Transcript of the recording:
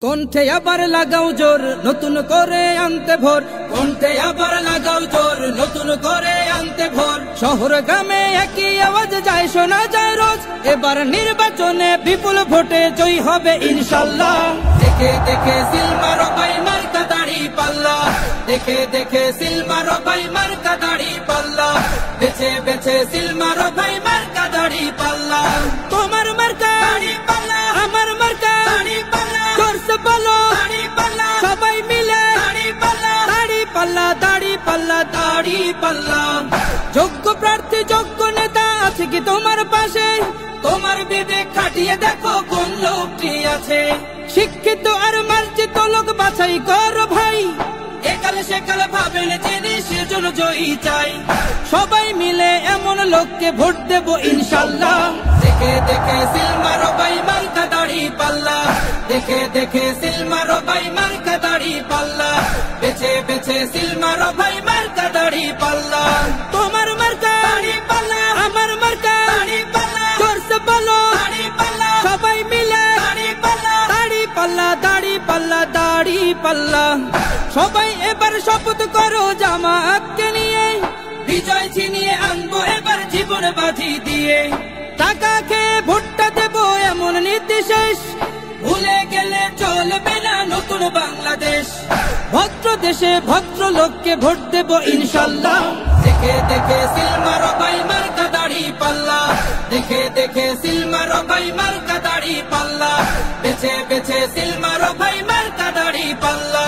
কণ্ঠে আবার লাগাও জোর নতুন করে আনতে ভোর, কণ্ঠে আবার লাগাও জোর নতুন করে আনতে ভোর। শহর গ্রামে একই আওয়াজ যায় শোনা যায় রোজ, এবার নির্বাচনে বিপুল ভোটে জয়ী হবে ইনশাল্লাহ। দেখে দেখে সিল মারো ভাই মার্কা দাড়ি পাল্লা, দেখে দেখে সিল মারো ভাই মার্কা দাড়ি পাল্লা, বেছে বেছে সিল মারো ভাই মার্কা দাড়ি পাল্লা। তোমার মার্কা দাড়ি পাল্লা, আমার মার্কা দাড়ি পাল্লা, জোরসে বলো দাড়ি পাল্লা, সবাই মিলে দাড়ি পাল্লা, দাড়ি পাল্লা, দাড়ি পাল্লা, দাড়ি পাল্লা। যোগ্য প্রার্থী যোগ্য নেতা আছে কি তোমার পাশে? তোমার বিবেক খাটিয়ে দেখো কোন লোকটি আছে। শিক্ষিত আর মার্জিত লোক বাছাই করো ভাই, একালে সেকালে ভাবেন যিনি সেজন্য জয়ী চাই। সবাই মিলে এমন লোককে ভোট দেব ইনশাল্লাহ। দেখে দেখে সিল মারো ভাই মার্কা দাড়ি পাল্লা, দেখে দেখে সিল মারো ভাই মার্কা দাড়ি পাল্লা, বেছে বেছে সিল মারো ভাই মার্কা দাড়ি পাল্লা। তোমার মার্কা দাড়ি পাল্লা, আমার মার্কা দাড়ি পাল্লা, জোরসে বলো দাড়ি পাল্লা, সবাই মিলে দাড়ি পাল্লা, দাড়ি পাল্লা, দাড়ি পাল্লা, দাড়ি পাল্লা। সবাই এবার শপথ করো জামাতকে নিয়ে, বিজয় ছিনিয়ে আনবো এবার জীবন বাজি দিয়ে। টাকা খেয়ে ভোটটা দেবো এমন নীতি শেষ, ভুলে গেলে চলবে না নতুন বাংলাদেশ। ভদ্র দেশে ভদ্র লোককে ভোট দেবো ইনশাল্লাহ। দেখে দেখে সিল মারো ভাই মার্কা দাড়ি পাল্লা, দেখে দেখে সিল মারো ভাই মার্কা দাড়ি পাল্লা, বেছে বেছে সিল মারো ভাই মার্কা দাড়ি পাল্লা।